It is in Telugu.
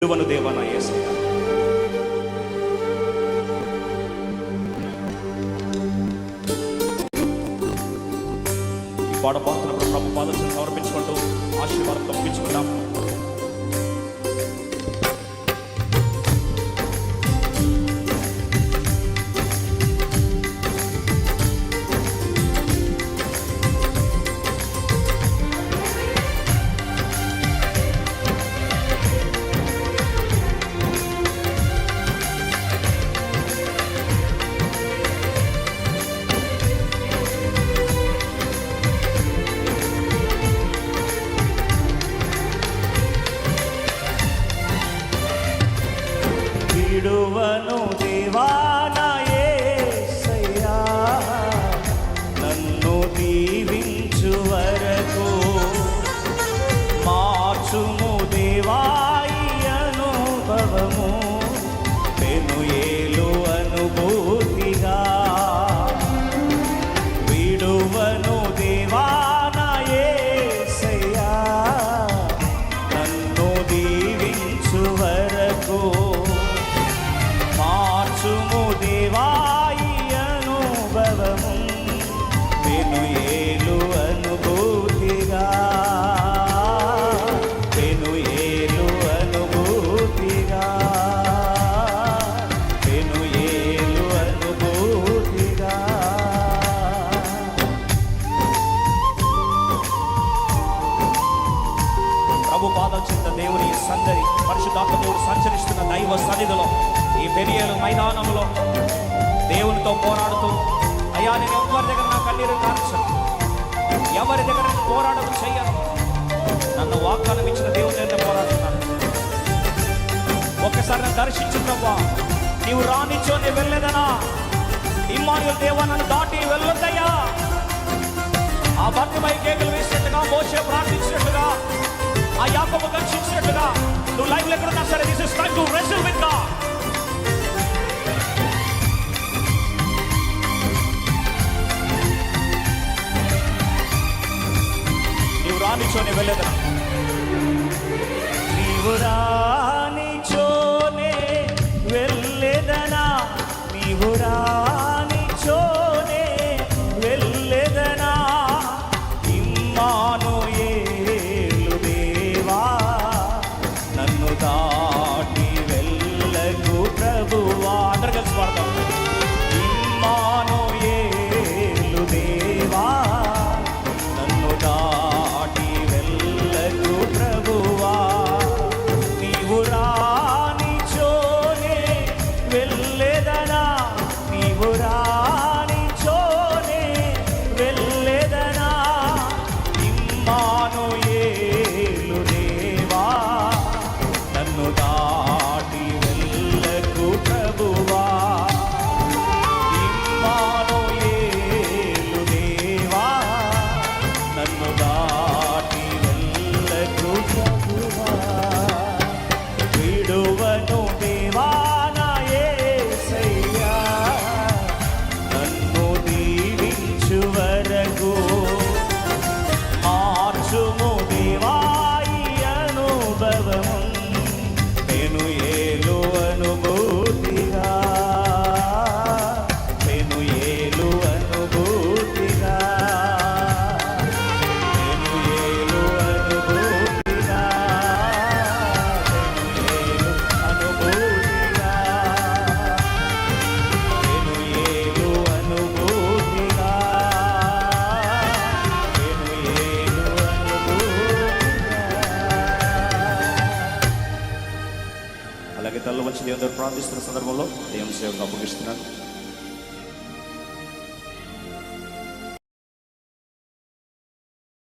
విడువను దేవా నా యేసయ్య. ఈ పాట పాడుతున్నప్పుడు ప్రభు పాదం సమర్పించుకుంటూ ఆశీర్వాదం పంపించుకుంటాం. విడువను దేవా నా యేసయ్యా, నన్ను దీవించు వరకు మార్చుము దేవా ఈ అనుభవము పెనుయేలు అనుభూతిగా. విడువను దేవా నా యేసయ్యా, నన్ను దీవించు వరకు మార్చుము దేవా ఈ అనుభవము పెనుయేలు అనుభూతిగా, పెనుయేలు అనుభూతిగా, పెనుయేలు అనుభూతిగా. ప్రభు పాదం చెంత దేవుని సందరి పరిశుద్ధాత్మ దేవుడు సంచరిస్తున్న దైవ సన్నిధిలో ఈ పెరియలు మైదానంలో దేవునితో పోరాడుతూ, అయ్యా నేను ఎవరి దగ్గర నా కన్నీరు కార్చను, ఎవరి దగ్గర నేను పోరాడము చెయ్యను, నన్ను వాగ్దానం ఇచ్చిన దేవుని దగ్గర పోరాడుతున్నాను. ఒక్కసారి నన్ను దర్శించు ప్రభా, నీవు రానిచ్చో నేను వెళ్ళేదనా, ఇమ్మానుయేలు దేవా నన్ను దాటి వెళ్ళొద్దయ్యా. ఆ భర్తమై కేకలు వేసినట్టుగా, మోషే ప్రార్థించినట్టుగా, ఆ యాకోబు దర్శించినట్టుగా నువ్వు లైఫ్లో ఎక్కడున్నా సరే, this is time to wrestle with God. రానిచోనే వెళ్ళేదనా, నీవు రానిచోనే వెళ్ళేదనా, నీవు రానిచోనే వెళ్ళేదనా. ఇమ్మానుయేలు దేవా నన్ను దాటి వెళ్ళకు ప్రభువా. అందరు కలిసి పాడతాం. ఇమ్మానుయేలు దేవా నన్ను దాటి వెళ్ళకు ప్రభువా. నీవు రానిచోనే వెళ్ళేదనా, నీవు రానిచోనే వెళ్ళేదనా. ఇమ్మానుయేలు దేవా నన్ను దాటి వెళ్ళకు ప్రభువా. ఇమ్మానుయేలు దేవా నన్ను దాటి వెళ్ళకు ప్రభువా. విడువను దేవా నా యేసయ్యా, నన్ను దీవించు వరకు మార్చుము దేవా ఈ అనుభవము పెనుయేలు అనుభూతిగా, పెనుయేలు అనుభూతిగా, పెనుయేలు అనుభూతిగా, పెనుయేలు అనుభూతిగా, పెనుయేలు అనుభూతిగా, పెనుయేలు అనుభూతిగా. అలాగే తల్లు వచ్చి దేవుని ప్రార్థిస్తున్న సందర్భంలో దేవుని సేవకు అప్పగిస్తున్నాను.